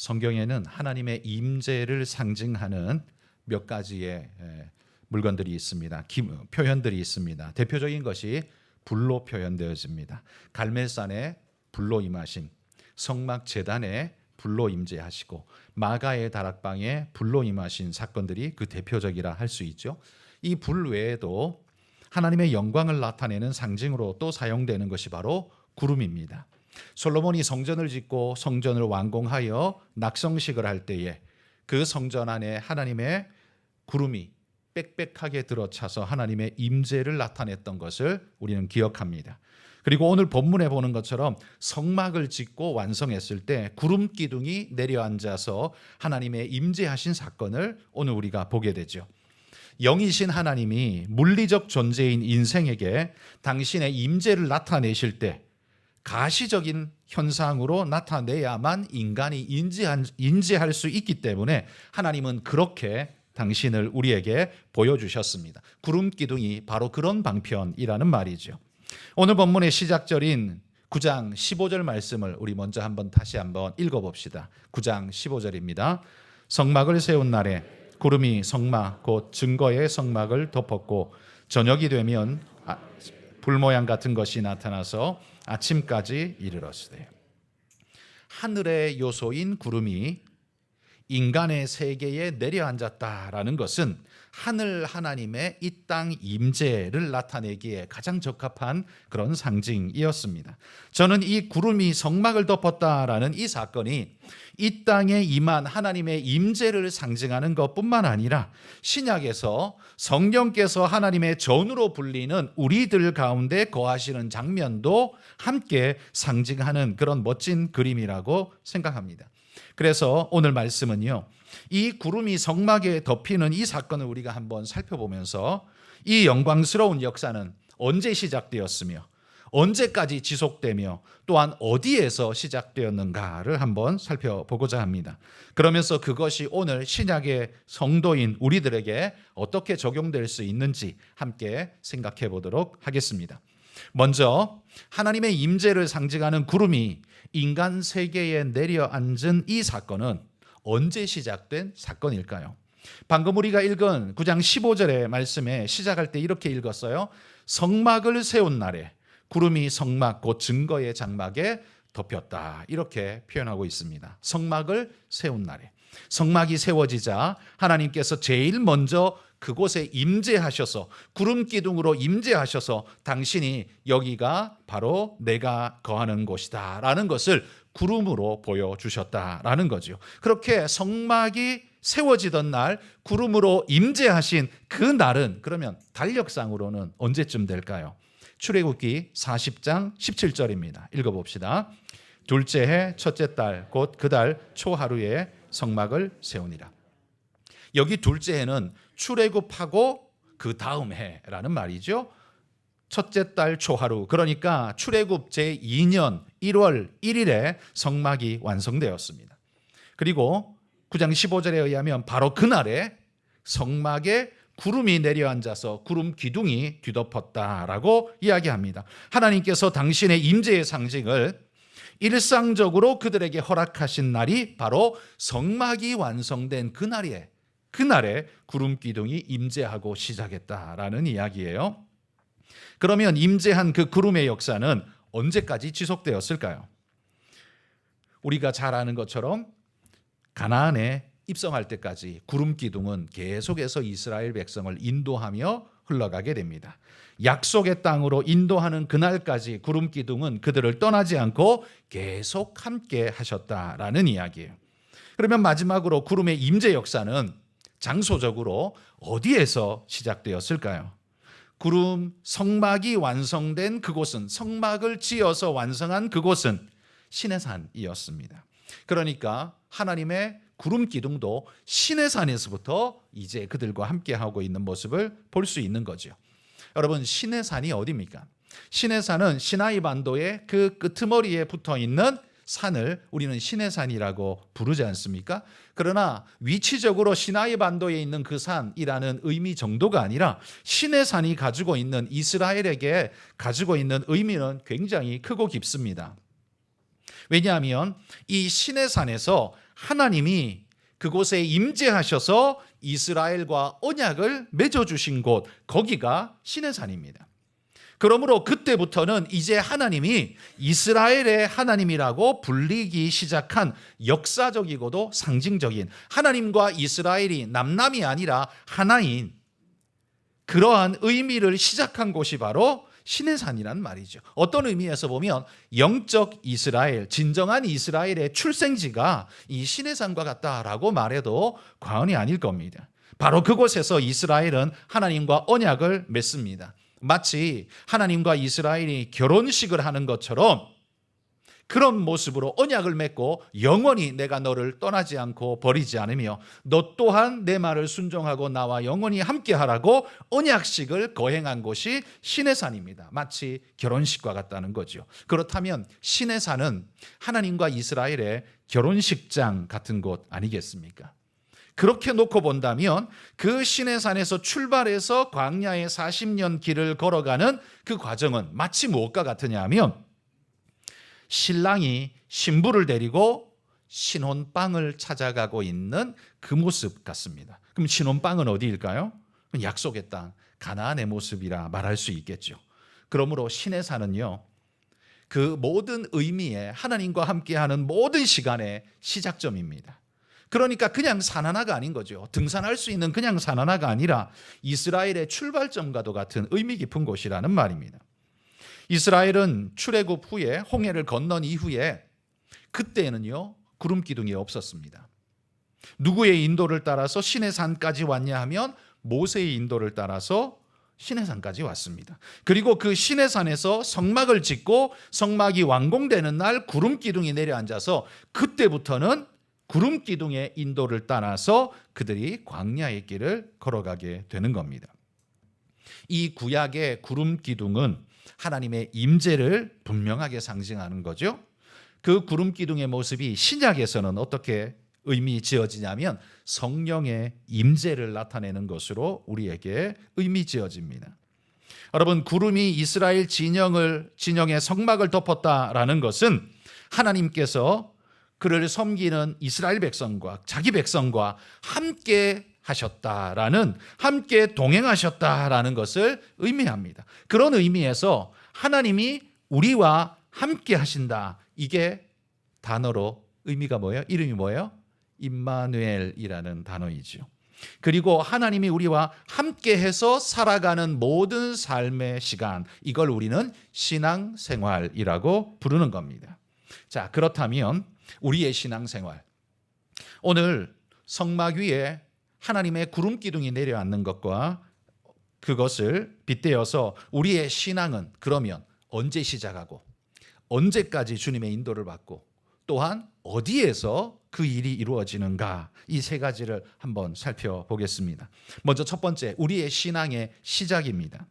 성경에는 하나님의 임재를 상징하는 몇 가지의 물건들이 있습니다. 표현들이 있습니다. 대표적인 것이 불로 표현되어집니다. 갈멜산에 불로 임하심, 성막 제단에 불로 임재하시고 마가의 다락방에 불로 임하신 사건들이 그 대표적이라 할 수 있죠. 이 불 외에도 하나님의 영광을 나타내는 상징으로 또 사용되는 것이 바로 구름입니다. 솔로몬이 성전을 짓고 성전을 완공하여 낙성식을 할 때에 그 성전 안에 하나님의 구름이 빽빽하게 들어차서 하나님의 임재를 나타냈던 것을 우리는 기억합니다. 그리고 오늘 본문에 보는 것처럼 성막을 짓고 완성했을 때 구름 기둥이 내려앉아서 하나님의 임재하신 사건을 오늘 우리가 보게 되죠. 영이신 하나님이 물리적 존재인 인생에게 당신의 임재를 나타내실 때 가시적인 현상으로 나타내야만 인간이 인지할 수 있기 때문에 하나님은 그렇게 당신을 우리에게 보여주셨습니다. 구름 기둥이 바로 그런 방편이라는 말이죠. 오늘 본문의 시작절인 9장 15절 말씀을 우리 먼저 다시 한번 읽어봅시다. 9장 15절입니다. 성막을 세운 날에 구름이 성막 곧 증거의 성막을 덮었고 저녁이 되면 불 모양 같은 것이 나타나서 아침까지 이르렀으되. 하늘의 요소인 구름이 인간의 세계에 내려앉았다라는 것은 하늘 하나님의 이 땅 임재를 나타내기에 가장 적합한 그런 상징이었습니다. 저는 이 구름이 성막을 덮었다라는 이 사건이 이 땅에 임한 하나님의 임재를 상징하는 것뿐만 아니라 신약에서 성령께서 하나님의 전으로 불리는 우리들 가운데 거하시는 장면도 함께 상징하는 그런 멋진 그림이라고 생각합니다. 그래서 오늘 말씀은요, 이 구름이 성막에 덮이는 이 사건을 우리가 한번 살펴보면서 이 영광스러운 역사는 언제 시작되었으며 언제까지 지속되며 또한 어디에서 시작되었는가를 한번 살펴보고자 합니다. 그러면서 그것이 오늘 신약의 성도인 우리들에게 어떻게 적용될 수 있는지 함께 생각해 보도록 하겠습니다. 먼저 하나님의 임재를 상징하는 구름이 인간 세계에 내려앉은 이 사건은 언제 시작된 사건일까요? 방금 우리가 읽은 9장 15절의 말씀에 시작할 때 이렇게 읽었어요. 성막을 세운 날에 구름이 성막 곧 증거의 장막에 덮였다. 이렇게 표현하고 있습니다. 성막을 세운 날에. 성막이 세워지자 하나님께서 제일 먼저 그곳에 임재하셔서 구름 기둥으로 임재하셔서 당신이 여기가 바로 내가 거하는 곳이다 라는 것을 구름으로 보여주셨다라는 거죠. 그렇게 성막이 세워지던 날 구름으로 임재하신 그 날은 그러면 달력상으로는 언제쯤 될까요? 출애굽기 40장 17절입니다. 읽어봅시다. 둘째 해 첫째 달 곧 그 달 초하루에 성막을 세우니라. 여기 둘째 해는 출애굽하고 그 다음 해라는 말이죠. 첫째 달 초하루, 그러니까 출애굽 제2년 1월 1일에 성막이 완성되었습니다. 그리고 9장 15절에 의하면 바로 그날에 성막에 구름이 내려앉아서 구름 기둥이 뒤덮었다라고 이야기합니다. 하나님께서 당신의 임재의 상징을 일상적으로 그들에게 허락하신 날이 바로 성막이 완성된 그날에 구름 기둥이 임재하고 시작했다라는 이야기예요. 그러면 임재한 그 구름의 역사는 언제까지 지속되었을까요? 우리가 잘 아는 것처럼 가나안에 입성할 때까지 구름 기둥은 계속해서 이스라엘 백성을 인도하며 흘러가게 됩니다. 약속의 땅으로 인도하는 그날까지 구름 기둥은 그들을 떠나지 않고 계속 함께 하셨다라는 이야기예요. 그러면 마지막으로 구름의 임재 역사는 장소적으로 어디에서 시작되었을까요? 구름 성막이 완성된 그곳은, 성막을 지어서 완성한 그곳은 시내산이었습니다. 그러니까 하나님의 구름 기둥도 시내산에서부터 이제 그들과 함께하고 있는 모습을 볼 수 있는 거죠. 여러분, 시내산이 어디입니까? 시내산은 시나이 반도의 그 끄트머리에 붙어 있는 산을 우리는 시내산이라고 부르지 않습니까? 그러나 위치적으로 시나이 반도에 있는 그 산이라는 의미 정도가 아니라 시내산이 가지고 있는, 이스라엘에게 가지고 있는 의미는 굉장히 크고 깊습니다. 왜냐하면 이 시내산에서 하나님이 그곳에 임재하셔서 이스라엘과 언약을 맺어주신 곳, 거기가 시내산입니다. 그러므로 그때부터는 이제 하나님이 이스라엘의 하나님이라고 불리기 시작한 역사적이고도 상징적인, 하나님과 이스라엘이 남남이 아니라 하나인 그러한 의미를 시작한 곳이 바로 시내산이란 말이죠. 어떤 의미에서 보면 영적 이스라엘, 진정한 이스라엘의 출생지가 이 시내산과 같다라고 말해도 과언이 아닐 겁니다. 바로 그곳에서 이스라엘은 하나님과 언약을 맺습니다. 마치 하나님과 이스라엘이 결혼식을 하는 것처럼 그런 모습으로 언약을 맺고 영원히 내가 너를 떠나지 않고 버리지 않으며 너 또한 내 말을 순종하고 나와 영원히 함께하라고 언약식을 거행한 곳이 시내산입니다. 마치 결혼식과 같다는 거죠. 그렇다면 시내산은 하나님과 이스라엘의 결혼식장 같은 곳 아니겠습니까? 그렇게 놓고 본다면 그 시내산에서 출발해서 광야의 40년 길을 걸어가는 그 과정은 마치 무엇과 같으냐 하면 신랑이 신부를 데리고 신혼방을 찾아가고 있는 그 모습 같습니다. 그럼 신혼방은 어디일까요? 약속의 땅, 가나안의 모습이라 말할 수 있겠죠. 그러므로 시내산은요, 그 모든 의미에 하나님과 함께하는 모든 시간의 시작점입니다. 그러니까 그냥 산 하나가 아닌 거죠. 등산할 수 있는 그냥 산 하나가 아니라 이스라엘의 출발점과도 같은 의미 깊은 곳이라는 말입니다. 이스라엘은 출애굽 후에 홍해를 건넌 이후에 그때는요 구름 기둥이 없었습니다. 누구의 인도를 따라서 시내산까지 왔냐 하면 모세의 인도를 따라서 시내산까지 왔습니다. 그리고 그 시내산에서 성막을 짓고 성막이 완공되는 날 구름 기둥이 내려앉아서 그때부터는 구름 기둥의 인도를 따라서 그들이 광야의 길을 걸어가게 되는 겁니다. 이 구약의 구름 기둥은 하나님의 임재를 분명하게 상징하는 거죠. 그 구름 기둥의 모습이 신약에서는 어떻게 의미 지어지냐면 성령의 임재를 나타내는 것으로 우리에게 의미 지어집니다. 여러분, 구름이 이스라엘 진영의 성막을 덮었다라는 것은 하나님께서 그를 섬기는 이스라엘 백성과 자기 백성과 함께 하셨다라는, 함께 동행하셨다라는 것을 의미합니다. 그런 의미에서 하나님이 우리와 함께 하신다. 이게 단어로 의미가 뭐예요? 이름이 뭐예요? 임마누엘이라는 단어이죠. 그리고 하나님이 우리와 함께해서 살아가는 모든 삶의 시간, 이걸 우리는 신앙생활이라고 부르는 겁니다. 자, 그렇다면 우리의 신앙생활, 오늘 성막 위에 하나님의 구름 기둥이 내려앉는 것과 그것을 빗대어서 우리의 신앙은 그러면 언제 시작하고 언제까지 주님의 인도를 받고 또한 어디에서 그 일이 이루어지는가, 이 세 가지를 한번 살펴보겠습니다. 먼저 첫 번째, 우리의 신앙의 시작입니다.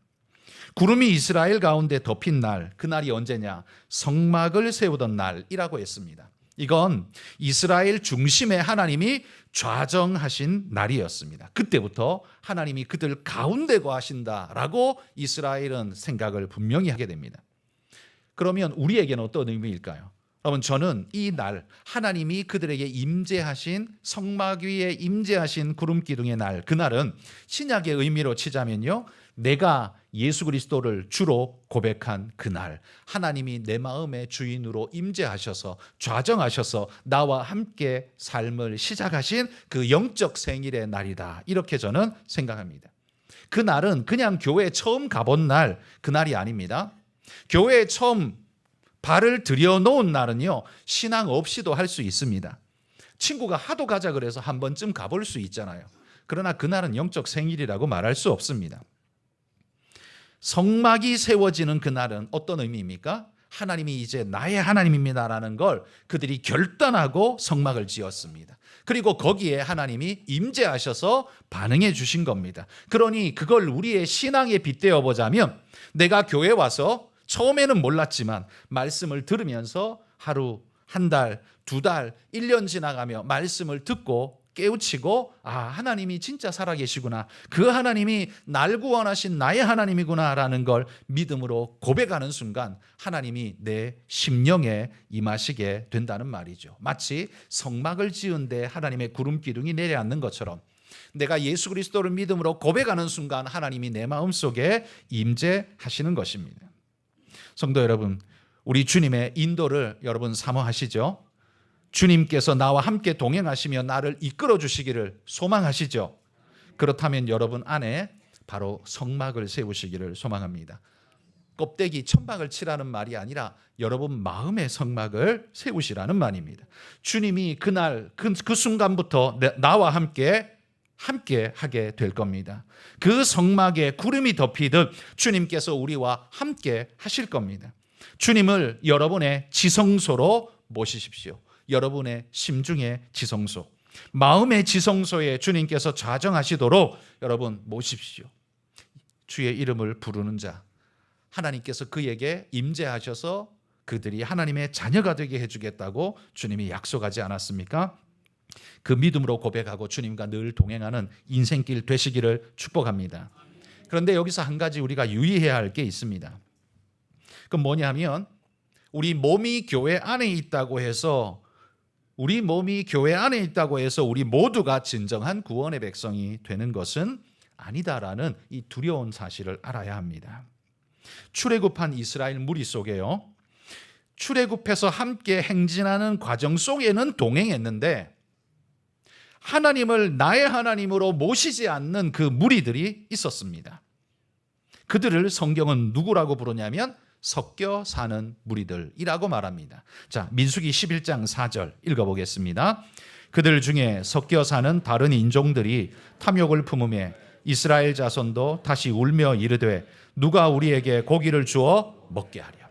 구름이 이스라엘 가운데 덮인 날, 그날이 언제냐? 성막을 세우던 날이라고 했습니다. 이건 이스라엘 중심의 하나님이 좌정하신 날이었습니다. 그때부터 하나님이 그들 가운데 거하신다라고 이스라엘은 생각을 분명히 하게 됩니다. 그러면 우리에게는 어떤 의미일까요? 여러분, 저는 이 날 하나님이 그들에게 임재하신, 성막 위에 임재하신 구름 기둥의 날, 그날은 신약의 의미로 치자면요, 내가 예수 그리스도를 주로 고백한 그날, 하나님이 내 마음의 주인으로 임재하셔서 좌정하셔서 나와 함께 삶을 시작하신 그 영적 생일의 날이다, 이렇게 저는 생각합니다. 그 날은 그냥 교회에 처음 가본 날, 그날이 아닙니다. 교회에 처음 발을 들여놓은 날은요, 신앙 없이도 할 수 있습니다. 친구가 하도 가자 그래서 한 번쯤 가볼 수 있잖아요. 그러나 그날은 영적 생일이라고 말할 수 없습니다. 성막이 세워지는 그날은 어떤 의미입니까? 하나님이 이제 나의 하나님입니다라는 걸 그들이 결단하고 성막을 지었습니다. 그리고 거기에 하나님이 임재하셔서 반응해 주신 겁니다. 그러니 그걸 우리의 신앙에 빗대어 보자면, 내가 교회 와서 처음에는 몰랐지만 말씀을 들으면서 하루, 한 달, 두 달, 1년 지나가며 말씀을 듣고 깨우치고 하나님이 진짜 살아계시구나, 그 하나님이 날 구원하신 나의 하나님이구나라는 걸 믿음으로 고백하는 순간 하나님이 내 심령에 임하시게 된다는 말이죠. 마치 성막을 지은데 하나님의 구름 기둥이 내려앉는 것처럼 내가 예수 그리스도를 믿음으로 고백하는 순간 하나님이 내 마음속에 임재하시는 것입니다. 성도 여러분, 우리 주님의 인도를 여러분 사모하시죠? 주님께서 나와 함께 동행하시며 나를 이끌어 주시기를 소망하시죠? 그렇다면 여러분 안에 바로 성막을 세우시기를 소망합니다. 껍데기 천막을 치라는 말이 아니라 여러분 마음의 성막을 세우시라는 말입니다. 주님이 그날 그 순간부터 나와 함께 하게 될 겁니다. 그 성막에 구름이 덮이듯 주님께서 우리와 함께 하실 겁니다. 주님을 여러분의 지성소로 모시십시오. 여러분의 심중의 지성소, 마음의 지성소에 주님께서 좌정하시도록 여러분 모십시오. 주의 이름을 부르는 자, 하나님께서 그에게 임재하셔서 그들이 하나님의 자녀가 되게 해주겠다고 주님이 약속하지 않았습니까? 그 믿음으로 고백하고 주님과 늘 동행하는 인생길 되시기를 축복합니다. 그런데 여기서 한 가지 우리가 유의해야 할 게 있습니다. 그건 뭐냐면 우리 몸이 교회 안에 있다고 해서 우리 모두가 진정한 구원의 백성이 되는 것은 아니다라는 이 두려운 사실을 알아야 합니다. 출애굽한 이스라엘 무리 속에요, 출애굽해서 함께 행진하는 과정 속에는 동행했는데 하나님을 나의 하나님으로 모시지 않는 그 무리들이 있었습니다. 그들을 성경은 누구라고 부르냐면 섞여 사는 무리들이라고 말합니다. 자, 민수기 11장 4절 읽어보겠습니다. 그들 중에 섞여 사는 다른 인종들이 탐욕을 품음에 이스라엘 자손도 다시 울며 이르되 누가 우리에게 고기를 주어 먹게 하랴.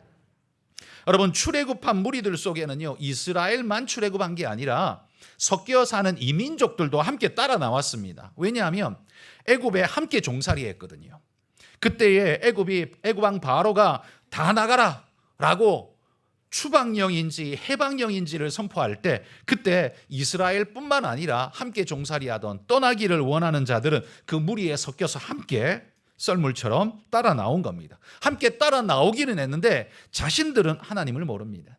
여러분, 출애굽한 무리들 속에는요, 이스라엘만 출애굽한 게 아니라 섞여 사는 이민족들도 함께 따라 나왔습니다. 왜냐하면 애굽에 함께 종살이했거든요. 그때에 애굽 왕 바로가 다 나가라 라고 추방령인지 해방령인지를 선포할 때 그때 이스라엘뿐만 아니라 함께 종살이하던 떠나기를 원하는 자들은 그 무리에 섞여서 함께 썰물처럼 따라 나온 겁니다. 함께 따라 나오기는 했는데 자신들은 하나님을 모릅니다.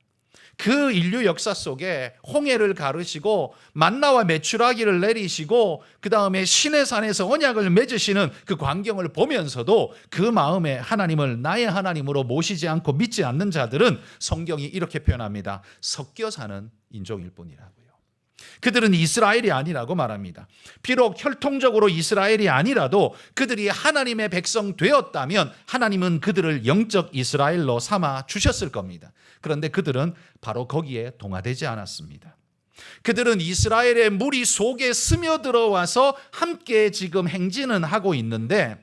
그 인류 역사 속에 홍해를 가르시고 만나와 메추라기를 내리시고 그 다음에 시내산에서 언약을 맺으시는 그 광경을 보면서도 그 마음에 하나님을 나의 하나님으로 모시지 않고 믿지 않는 자들은 성경이 이렇게 표현합니다. 섞여 사는 인종일 뿐이라고요. 그들은 이스라엘이 아니라고 말합니다. 비록 혈통적으로 이스라엘이 아니라도 그들이 하나님의 백성 되었다면 하나님은 그들을 영적 이스라엘로 삼아 주셨을 겁니다. 그런데 그들은 바로 거기에 동화되지 않았습니다. 그들은 이스라엘의 무리 속에 스며들어와서 함께 지금 행진은 하고 있는데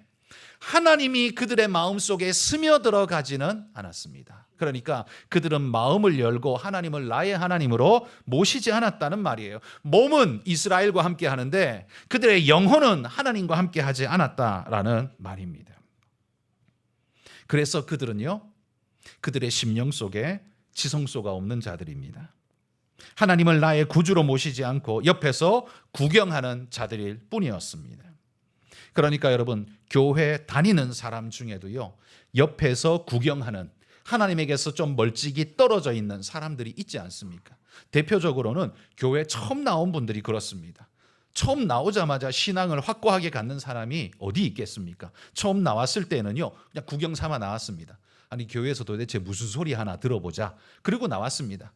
하나님이 그들의 마음속에 스며들어가지는 않았습니다. 그러니까 그들은 마음을 열고 하나님을 나의 하나님으로 모시지 않았다는 말이에요. 몸은 이스라엘과 함께 하는데 그들의 영혼은 하나님과 함께 하지 않았다라는 말입니다. 그래서 그들은요, 그들의 심령 속에 지성소가 없는 자들입니다. 하나님을 나의 구주로 모시지 않고 옆에서 구경하는 자들일 뿐이었습니다. 그러니까 여러분, 교회 다니는 사람 중에도요, 옆에서 구경하는, 하나님에게서 좀 멀찍이 떨어져 있는 사람들이 있지 않습니까? 대표적으로는 교회 처음 나온 분들이 그렇습니다. 처음 나오자마자 신앙을 확고하게 갖는 사람이 어디 있겠습니까? 처음 나왔을 때는요, 그냥 구경 삼아 나왔습니다. 아니, 교회에서 도대체 무슨 소리 하나 들어보자. 그리고 나왔습니다.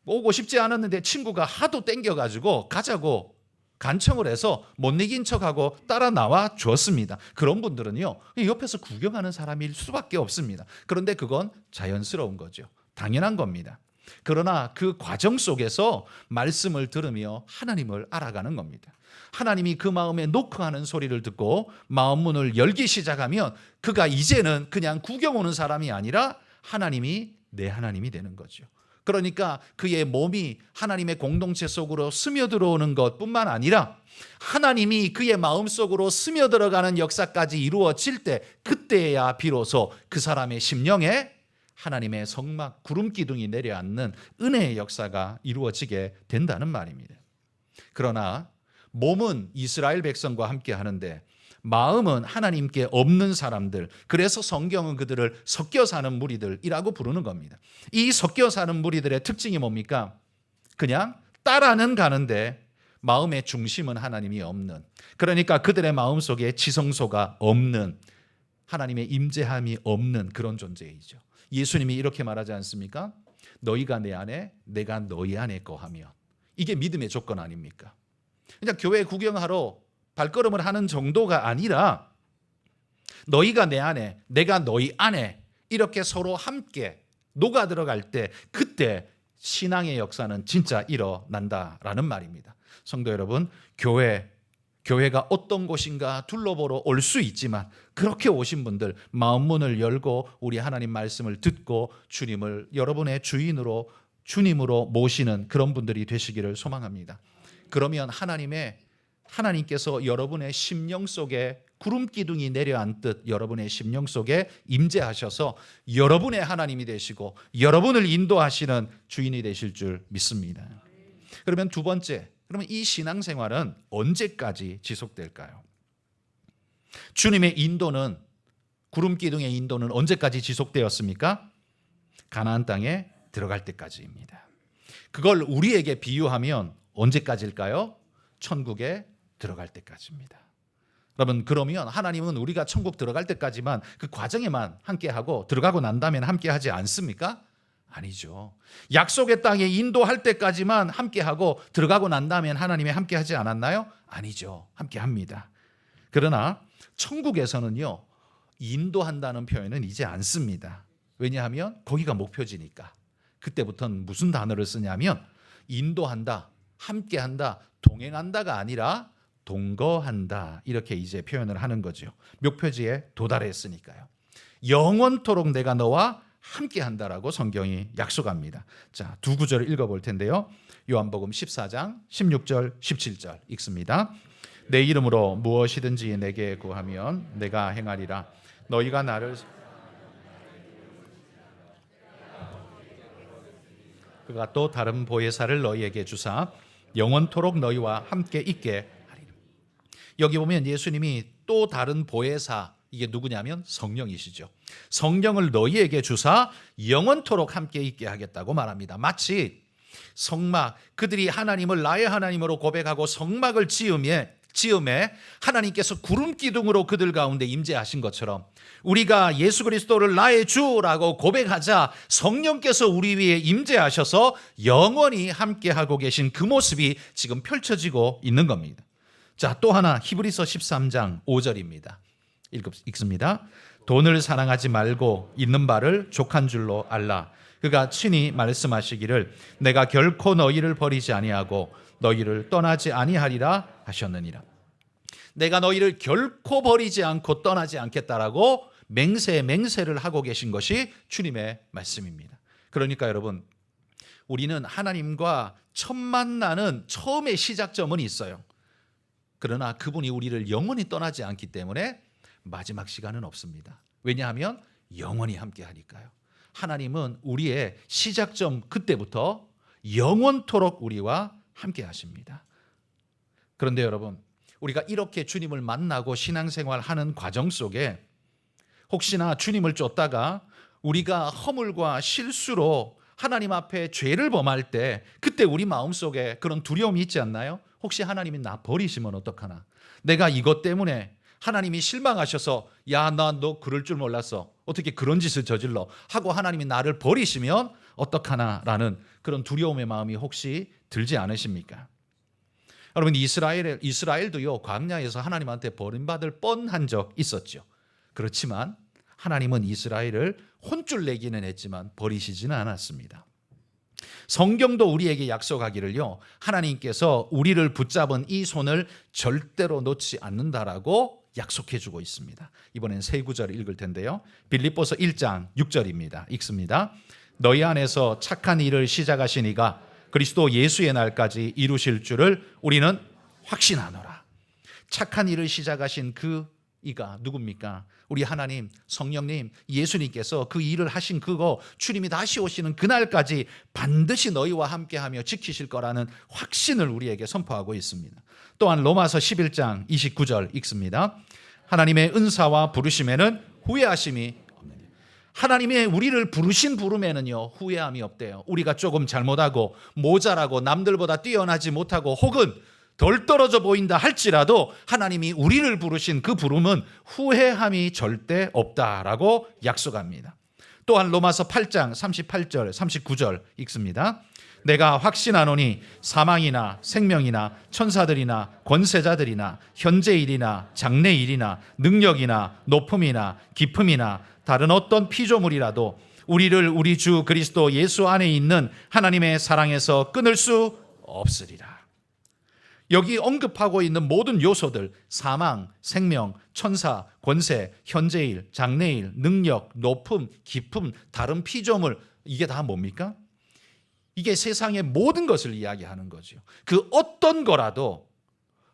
오고 싶지 않았는데 친구가 하도 땡겨가지고 가자고 간청을 해서 못 이긴 척하고 따라 나와 주었습니다. 그런 분들은요, 옆에서 구경하는 사람일 수밖에 없습니다. 그런데 그건 자연스러운 거죠. 당연한 겁니다. 그러나 그 과정 속에서 말씀을 들으며 하나님을 알아가는 겁니다. 하나님이 그 마음에 노크하는 소리를 듣고 마음 문을 열기 시작하면 그가 이제는 그냥 구경 오는 사람이 아니라 하나님이 내 하나님이 되는 거죠. 그러니까 그의 몸이 하나님의 공동체 속으로 스며들어오는 것뿐만 아니라 하나님이 그의 마음속으로 스며들어가는 역사까지 이루어질 때 그때야 비로소 그 사람의 심령에 하나님의 성막 구름 기둥이 내려앉는 은혜의 역사가 이루어지게 된다는 말입니다. 그러나 몸은 이스라엘 백성과 함께 하는데 마음은 하나님께 없는 사람들, 그래서 성경은 그들을 섞여 사는 무리들이라고 부르는 겁니다. 이 섞여 사는 무리들의 특징이 뭡니까? 그냥 따라는 가는데 마음의 중심은 하나님이 없는, 그러니까 그들의 마음속에 지성소가 없는, 하나님의 임재함이 없는 그런 존재이죠. 예수님이 이렇게 말하지 않습니까? 너희가 내 안에, 내가 너희 안에 거하며. 이게 믿음의 조건 아닙니까? 그냥 교회 구경하러 발걸음을 하는 정도가 아니라 너희가 내 안에, 내가 너희 안에 이렇게 서로 함께 녹아 들어갈 때, 그때 신앙의 역사는 진짜 일어난다라는 말입니다. 성도 여러분, 교회가 어떤 곳인가 둘러보러 올 수 있지만 그렇게 오신 분들 마음 문을 열고 우리 하나님 말씀을 듣고 주님을 여러분의 주인으로, 주님으로 모시는 그런 분들이 되시기를 소망합니다. 그러면 하나님께서 여러분의 심령 속에 구름 기둥이 내려앉듯 여러분의 심령 속에 임재하셔서 여러분의 하나님이 되시고 여러분을 인도하시는 주인이 되실 줄 믿습니다. 그러면 두 번째, 그러면 이 신앙생활은 언제까지 지속될까요? 주님의 인도는, 구름 기둥의 인도는 언제까지 지속되었습니까? 가나안 땅에 들어갈 때까지입니다. 그걸 우리에게 비유하면 언제까지일까요? 천국에 들어갈 때까지입니다. 여러분, 그러면 하나님은 우리가 천국 들어갈 때까지만 그 과정에만 함께하고 들어가고 난 다음에는 함께하지 않습니까? 아니죠. 약속의 땅에 인도할 때까지만 함께하고 들어가고 난 다음엔 하나님이 함께하지 않았나요? 아니죠. 함께합니다. 그러나 천국에서는요, 인도한다는 표현은 이제 안 씁니다. 왜냐하면 거기가 목표지니까. 그때부터는 무슨 단어를 쓰냐면 인도한다, 함께한다, 동행한다가 아니라 동거한다, 이렇게 이제 표현을 하는 거죠. 목표지에 도달했으니까요. 영원토록 내가 너와 함께한다라고 성경이 약속합니다. 자, 두 구절을 읽어볼 텐데요. 요한복음 14장 16절 17절 읽습니다. 내 이름으로 무엇이든지 내게 구하면 내가 행하리라. 너희가 나를, 그가 또 다른 보혜사를 너희에게 주사 영원토록 너희와 함께 있게 하리라. 여기 보면 예수님이 또 다른 보혜사, 이게 누구냐면 성령이시죠. 성령을 너희에게 주사 영원토록 함께 있게 하겠다고 말합니다. 마치 성막, 그들이 하나님을 나의 하나님으로 고백하고 성막을 지음에 하나님께서 구름 기둥으로 그들 가운데 임재하신 것처럼 우리가 예수 그리스도를 나의 주라고 고백하자 성령께서 우리 위에 임재하셔서 영원히 함께하고 계신 그 모습이 지금 펼쳐지고 있는 겁니다. 자, 또 하나 히브리서 13장 5절입니다. 읽습니다. 돈을 사랑하지 말고 있는 바를 족한 줄로 알라. 그가 친히 말씀하시기를 내가 결코 너희를 버리지 아니하고 너희를 떠나지 아니하리라 하셨느니라. 내가 너희를 결코 버리지 않고 떠나지 않겠다라고 맹세를 하고 계신 것이 주님의 말씀입니다. 그러니까 여러분, 우리는 하나님과 첫 만나는 처음의 시작점은 있어요. 그러나 그분이 우리를 영원히 떠나지 않기 때문에 마지막 시간은 없습니다. 왜냐하면 영원히 함께 하니까요. 하나님은 우리의 시작점 그때부터 영원토록 우리와 함께 하십니다. 그런데 여러분, 우리가 이렇게 주님을 만나고 신앙생활하는 과정 속에 혹시나 주님을 쫓다가 우리가 허물과 실수로 하나님 앞에 죄를 범할 때 그때 우리 마음속에 그런 두려움이 있지 않나요? 혹시 하나님이 나 버리시면 어떡하나? 내가 이것 때문에 하나님이 실망하셔서 야, 나 너 그럴 줄 몰랐어. 어떻게 그런 짓을 저질러? 하고 하나님이 나를 버리시면 어떡하나라는 그런 두려움의 마음이 혹시 들지 않으십니까? 여러분, 이스라엘도요, 광야에서 하나님한테 버림받을 뻔한 적 있었죠. 그렇지만 하나님은 이스라엘을 혼쭐 내기는 했지만 버리시지는 않았습니다. 성경도 우리에게 약속하기를요, 하나님께서 우리를 붙잡은 이 손을 절대로 놓지 않는다라고 약속해주고 있습니다. 이번엔 세 구절을 읽을 텐데요. 빌립보서 1장 6절입니다. 읽습니다. 너희 안에서 착한 일을 시작하신 이가 그리스도 예수의 날까지 이루실 줄을 우리는 확신하노라. 착한 일을 시작하신 그 이가 누굽니까? 우리 하나님, 성령님, 예수님께서 그 일을 하신 그거 주님이 다시 오시는 그날까지 반드시 너희와 함께하며 지키실 거라는 확신을 우리에게 선포하고 있습니다. 또한 로마서 11장 29절 읽습니다. 하나님의 은사와 부르심에는 후회하심이 없느니. 하나님의 우리를 부르신 부름에는요 후회함이 없대요. 우리가 조금 잘못하고 모자라고 남들보다 뛰어나지 못하고 혹은 덜 떨어져 보인다 할지라도 하나님이 우리를 부르신 그 부름은 후회함이 절대 없다라고 약속합니다. 또한 로마서 8장 38절 39절 읽습니다. 내가 확신하노니 사망이나 생명이나 천사들이나 권세자들이나 현재일이나 장래일이나 능력이나 높음이나 깊음이나 다른 어떤 피조물이라도 우리를 우리 주 그리스도 예수 안에 있는 하나님의 사랑에서 끊을 수 없으리라. 여기 언급하고 있는 모든 요소들, 사망, 생명, 천사, 권세, 현재일, 장래일, 능력, 높음, 깊음, 다른 피조물, 이게 다 뭡니까? 이게 세상의 모든 것을 이야기하는 거죠. 그 어떤 거라도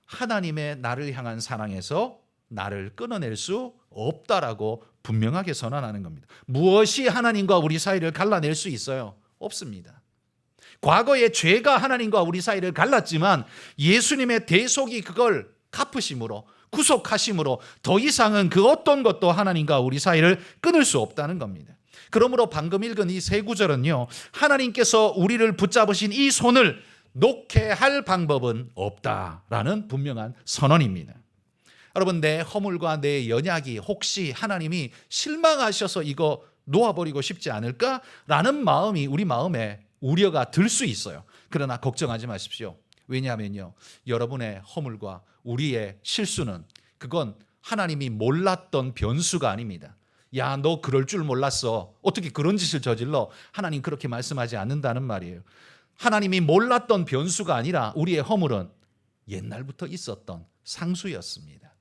하나님의 나를 향한 사랑에서 나를 끊어낼 수 없다라고 분명하게 선언하는 겁니다. 무엇이 하나님과 우리 사이를 갈라낼 수 있어요? 없습니다. 과거의 죄가 하나님과 우리 사이를 갈랐지만 예수님의 대속이 그걸 갚으심으로, 구속하심으로 더 이상은 그 어떤 것도 하나님과 우리 사이를 끊을 수 없다는 겁니다. 그러므로 방금 읽은 이 세 구절은요, 하나님께서 우리를 붙잡으신 이 손을 놓게 할 방법은 없다라는 분명한 선언입니다. 여러분, 내 허물과 내 연약이 혹시 하나님이 실망하셔서 이거 놓아버리고 싶지 않을까라는 마음이 우리 마음에 우려가 들 수 있어요. 그러나 걱정하지 마십시오. 왜냐하면요, 여러분의 허물과 우리의 실수는 그건 하나님이 몰랐던 변수가 아닙니다. 야, 너 그럴 줄 몰랐어. 어떻게 그런 짓을 저질러? 하나님 그렇게 말씀하지 않는다는 말이에요. 하나님이 몰랐던 변수가 아니라 우리의 허물은 옛날부터 있었던 상수였습니다.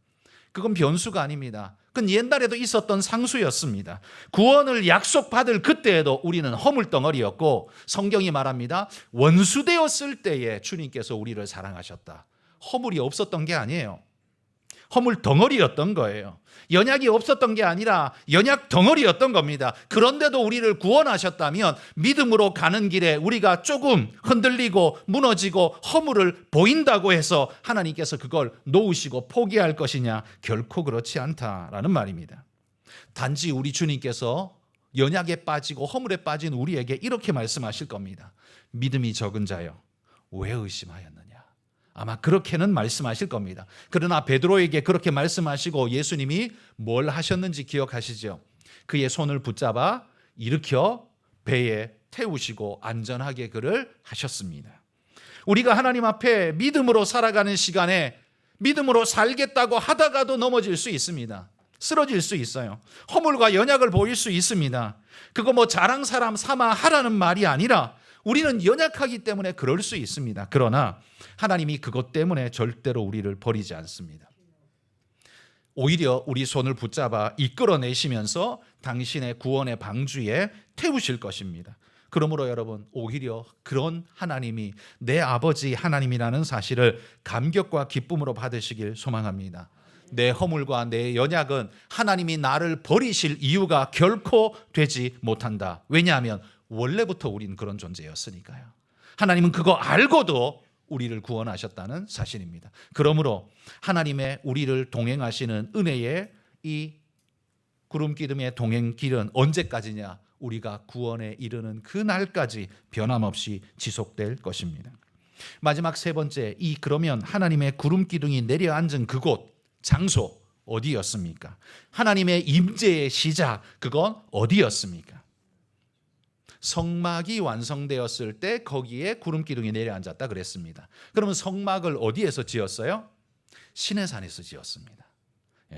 그건 변수가 아닙니다. 그건 옛날에도 있었던 상수였습니다. 구원을 약속받을 그때에도 우리는 허물덩어리였고, 성경이 말합니다. 원수되었을 때에 주님께서 우리를 사랑하셨다. 허물이 없었던 게 아니에요. 허물 덩어리였던 거예요. 연약이 없었던 게 아니라 연약 덩어리였던 겁니다. 그런데도 우리를 구원하셨다면 믿음으로 가는 길에 우리가 조금 흔들리고 무너지고 허물을 보인다고 해서 하나님께서 그걸 놓으시고 포기할 것이냐? 결코 그렇지 않다라는 말입니다. 단지 우리 주님께서 연약에 빠지고 허물에 빠진 우리에게 이렇게 말씀하실 겁니다. 믿음이 적은 자여, 왜 의심하였느냐? 아마 그렇게는 말씀하실 겁니다. 그러나 베드로에게 그렇게 말씀하시고 예수님이 뭘 하셨는지 기억하시죠? 그의 손을 붙잡아 일으켜 배에 태우시고 안전하게 그를 하셨습니다. 우리가 하나님 앞에 믿음으로 살아가는 시간에 믿음으로 살겠다고 하다가도 넘어질 수 있습니다. 쓰러질 수 있어요. 허물과 연약을 보일 수 있습니다. 그거 뭐 자랑사람 삼아 하라는 말이 아니라 우리는 연약하기 때문에 그럴 수 있습니다. 그러나 하나님이 그것 때문에 절대로 우리를 버리지 않습니다. 오히려 우리 손을 붙잡아 이끌어내시면서 당신의 구원의 방주에 태우실 것입니다. 그러므로 여러분, 오히려 그런 하나님이 내 아버지 하나님이라는 사실을 감격과 기쁨으로 받으시길 소망합니다. 내 허물과 내 연약은 하나님이 나를 버리실 이유가 결코 되지 못한다. 왜냐하면 원래부터 우린 그런 존재였으니까요. 하나님은 그거 알고도 우리를 구원하셨다는 사실입니다. 그러므로 하나님의 우리를 동행하시는 은혜의 이 구름 기둥의 동행길은 언제까지냐? 우리가 구원에 이르는 그 날까지 변함없이 지속될 것입니다. 마지막 세 번째, 그러면 하나님의 구름 기둥이 내려앉은 그곳, 장소 어디였습니까? 하나님의 임재의 시작, 그건 어디였습니까? 성막이 완성되었을 때 거기에 구름 기둥이 내려앉았다 그랬습니다. 그러면 성막을 어디에서 지었어요? 시내산에서 지었습니다.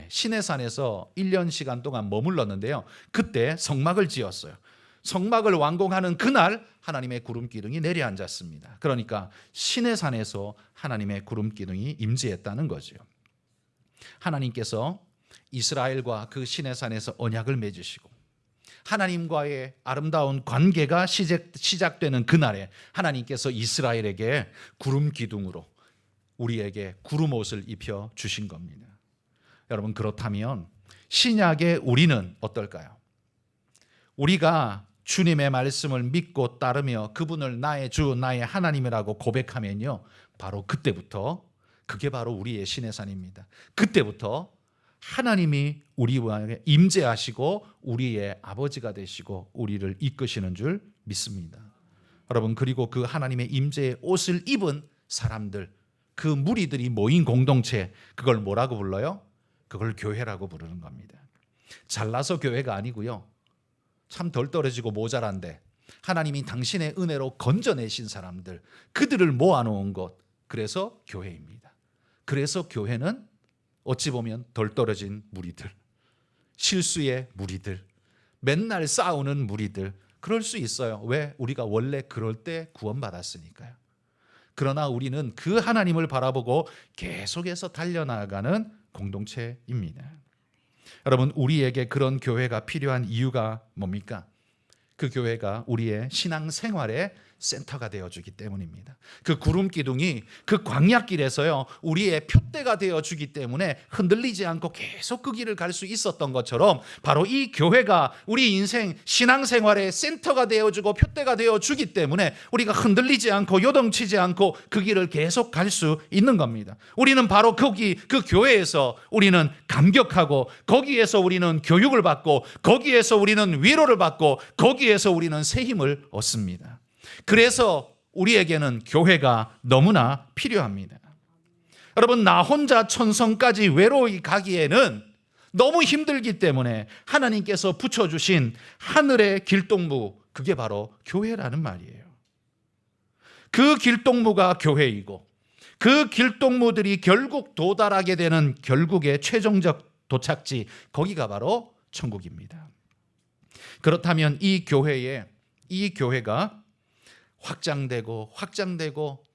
시내산에서 1년 시간 동안 머물렀는데요. 그때 성막을 지었어요. 성막을 완공하는 그날 하나님의 구름 기둥이 내려앉았습니다. 그러니까 시내산에서 하나님의 구름 기둥이 임재했다는 거죠. 하나님께서 이스라엘과 그 시내산에서 언약을 맺으시고 하나님과의 아름다운 관계가 시작되는 그날에 하나님께서 이스라엘에게 구름 기둥으로 우리에게 구름 옷을 입혀 주신 겁니다. 여러분, 그렇다면 신약의 우리는 어떨까요? 우리가 주님의 말씀을 믿고 따르며 그분을 나의 주, 나의 하나님이라고 고백하면요, 바로 그때부터, 그게 바로 우리의 신의 산입니다. 그때부터 하나님이 우리와 임재하시고 우리의 아버지가 되시고 우리를 이끄시는 줄 믿습니다. 여러분, 그리고 그 하나님의 임재의 옷을 입은 사람들, 그 무리들이 모인 공동체, 그걸 뭐라고 불러요? 그걸 교회라고 부르는 겁니다. 잘나서 교회가 아니고요, 참 덜 떨어지고 모자란데 하나님이 당신의 은혜로 건져내신 사람들, 그들을 모아놓은 것, 그래서 교회입니다. 그래서 교회는 어찌 보면 덜 떨어진 무리들, 실수의 무리들, 맨날 싸우는 무리들, 그럴 수 있어요. 왜? 우리가 원래 그럴 때 구원받았으니까요. 그러나 우리는 그 하나님을 바라보고 계속해서 달려나가는 공동체입니다. 여러분, 우리에게 그런 교회가 필요한 이유가 뭡니까? 그 교회가 우리의 신앙생활의 센터가 되어주기 때문입니다. 그 구름 기둥이 그 광야길에서요, 우리의 표대가 되어주기 때문에 흔들리지 않고 계속 그 길을 갈 수 있었던 것처럼, 바로 이 교회가 우리 인생 신앙생활의 센터가 되어주고 표대가 되어주기 때문에 우리가 흔들리지 않고 요동치지 않고 그 길을 계속 갈 수 있는 겁니다. 우리는 바로 거기, 그 교회에서 우리는 감격하고, 거기에서 우리는 교육을 받고, 거기에서 우리는 위로를 받고, 거기에서 우리는 새 힘을 얻습니다. 그래서 우리에게는 교회가 너무나 필요합니다. 여러분, 나 혼자 천성까지 외로이 가기에는 너무 힘들기 때문에 하나님께서 붙여주신 하늘의 길동무, 그게 바로 교회라는 말이에요. 그 길동무가 교회이고, 그 길동무들이 결국 도달하게 되는 결국의 최종적 도착지, 거기가 바로 천국입니다. 그렇다면 이 교회가 확장되고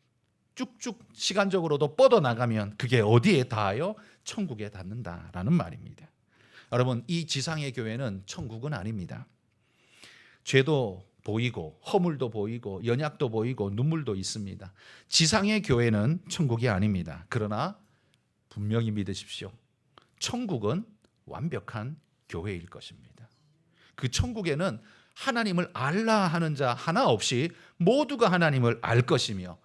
쭉쭉 시간적으로도 뻗어나가면 그게 어디에 닿아요? 천국에 닿는다라는 말입니다. 여러분, 이 지상의 교회는 천국은 아닙니다. 죄도 보이고 허물도 보이고 연약도 보이고 눈물도 있습니다. 지상의 교회는 천국이 아닙니다. 그러나 분명히 믿으십시오. 천국은 완벽한 교회일 것입니다. 그 천국에는 하나님을 알라 하는 자 하나 없이 모두가 하나님을 알 것이며,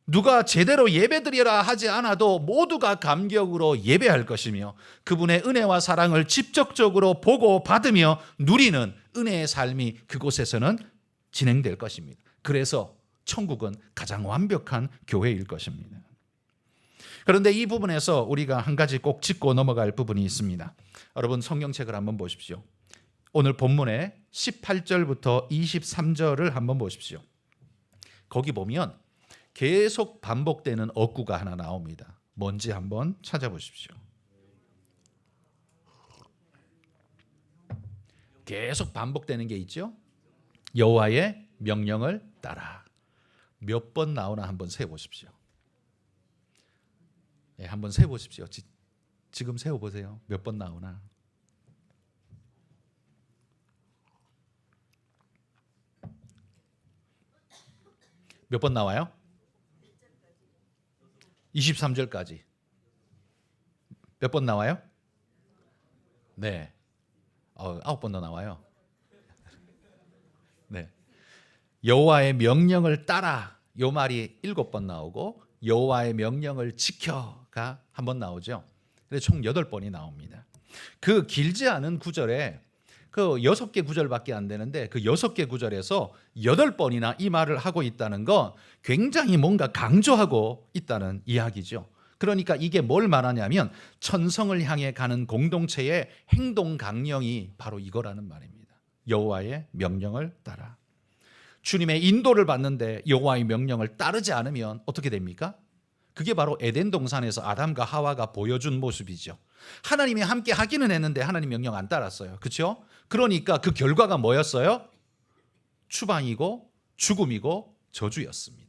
누가 제대로 예배드리라 하지 않아도 모두가 감격으로 예배할 것이며, 그분의 은혜와 사랑을 직접적으로 보고 받으며 누리는 은혜의 삶이 그곳에서는 진행될 것입니다. 그래서 천국은 가장 완벽한 교회일 것입니다. 그런데 이 부분에서 우리가 한 가지 꼭 짚고 넘어갈 부분이 있습니다. 여러분, 성경책을 한번 보십시오. 오늘 본문의 18절부터 23절을 한번 보십시오. 거기 보면 계속 반복되는 어구가 하나 나옵니다. 뭔지 한번 찾아보십시오. 계속 반복되는 게 있죠. 여호와의 명령을 따라. 몇 번 나오나 한번 세보십시오. 네, 한번 세보십시오. 지금 세어보세요. 몇 번 나오나. 몇 번 나와요? 23절까지. 몇 번 나와요? 네. 9번 더 나와요. 네. 여호와의 명령을 따라, 요 말이 7번 나오고, 여호와의 명령을 지켜가 한 번 나오죠. 그래서 총 8번이 나옵니다. 그 길지 않은 구절에 그 6개 구절밖에 안 되는데, 그 6개 구절에서 8번이나 이 말을 하고 있다는 건 굉장히 뭔가 강조하고 있다는 이야기죠. 그러니까 이게 뭘 말하냐면 천성을 향해 가는 공동체의 행동 강령이 바로 이거라는 말입니다. 여호와의 명령을 따라. 주님의 인도를 받는데 여호와의 명령을 따르지 않으면 어떻게 됩니까? 그게 바로 에덴 동산에서 아담과 하와가 보여준 모습이죠. 하나님이 함께 하기는 했는데 하나님 명령 안 따랐어요. 그렇죠? 그러니까 그 결과가 뭐였어요? 추방이고 죽음이고 저주였습니다.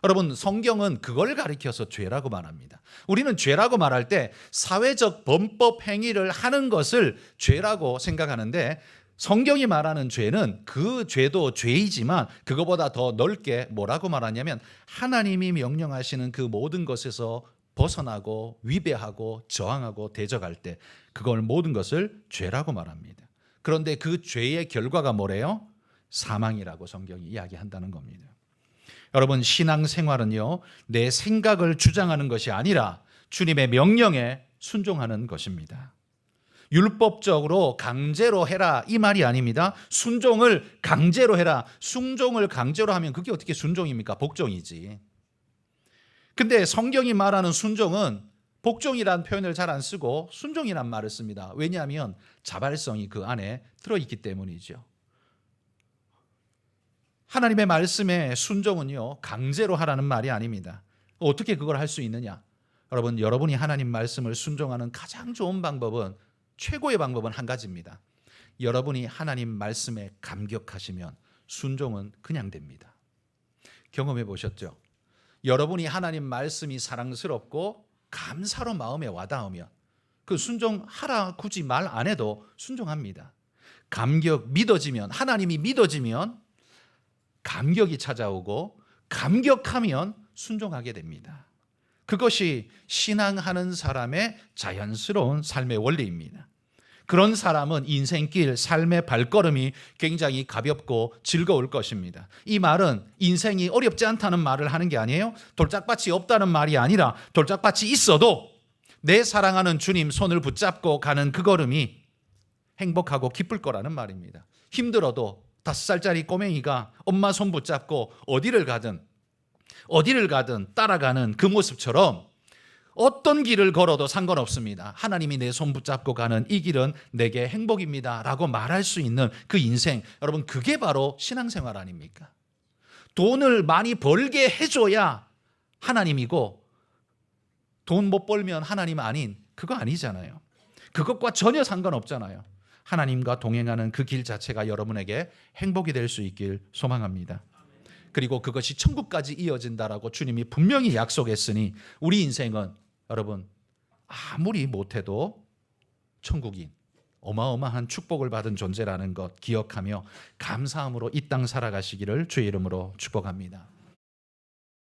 여러분, 성경은 그걸 가리켜서 죄라고 말합니다. 우리는 죄라고 말할 때 사회적 범법 행위를 하는 것을 죄라고 생각하는데, 성경이 말하는 죄는 그 죄도 죄이지만 그거보다 더 넓게 뭐라고 말하냐면 하나님이 명령하시는 그 모든 것에서 벗어나고 위배하고 저항하고 대적할 때 그걸 모든 것을 죄라고 말합니다. 그런데 그 죄의 결과가 뭐래요? 사망이라고 성경이 이야기한다는 겁니다. 여러분, 신앙생활은요, 내 생각을 주장하는 것이 아니라 주님의 명령에 순종하는 것입니다. 율법적으로 강제로 해라 이 말이 아닙니다. 순종을 강제로 해라. 순종을 강제로 하면 그게 어떻게 순종입니까? 복종이지. 근데 성경이 말하는 순종은 복종이란 표현을 잘 안 쓰고 순종이란 말을 씁니다. 왜냐하면 자발성이 그 안에 들어있기 때문이죠. 하나님의 말씀에 순종은요, 강제로 하라는 말이 아닙니다. 어떻게 그걸 할 수 있느냐? 여러분, 여러분이 하나님 말씀을 순종하는 가장 좋은 방법은, 최고의 방법은 한 가지입니다. 여러분이 하나님 말씀에 감격하시면 순종은 그냥 됩니다. 경험해 보셨죠? 여러분이 하나님 말씀이 사랑스럽고 감사로 마음에 와닿으면 그 순종하라 굳이 말 안 해도 순종합니다. 감격, 믿어지면, 하나님이 믿어지면 감격이 찾아오고 감격하면 순종하게 됩니다. 그것이 신앙하는 사람의 자연스러운 삶의 원리입니다. 그런 사람은 인생길, 삶의 발걸음이 굉장히 가볍고 즐거울 것입니다. 이 말은 인생이 어렵지 않다는 말을 하는 게 아니에요. 돌짝밭이 없다는 말이 아니라 돌짝밭이 있어도 내 사랑하는 주님 손을 붙잡고 가는 그 걸음이 행복하고 기쁠 거라는 말입니다. 힘들어도 5살짜리 꼬맹이가 엄마 손 붙잡고 어디를 가든 따라가는 그 모습처럼 어떤 길을 걸어도 상관없습니다. 하나님이 내 손 붙잡고 가는 이 길은 내게 행복입니다 라고 말할 수 있는 그 인생, 여러분, 그게 바로 신앙생활 아닙니까? 돈을 많이 벌게 해줘야 하나님이고 돈 못 벌면 하나님 아닌, 그거 아니잖아요. 그것과 전혀 상관없잖아요. 하나님과 동행하는 그 길 자체가 여러분에게 행복이 될 수 있길 소망합니다. 그리고 그것이 천국까지 이어진다라고 주님이 분명히 약속했으니 우리 인생은 여러분 아무리 못해도 천국인 어마어마한 축복을 받은 존재라는 것 기억하며 감사함으로 이 땅 살아가시기를 주의 이름으로 축복합니다.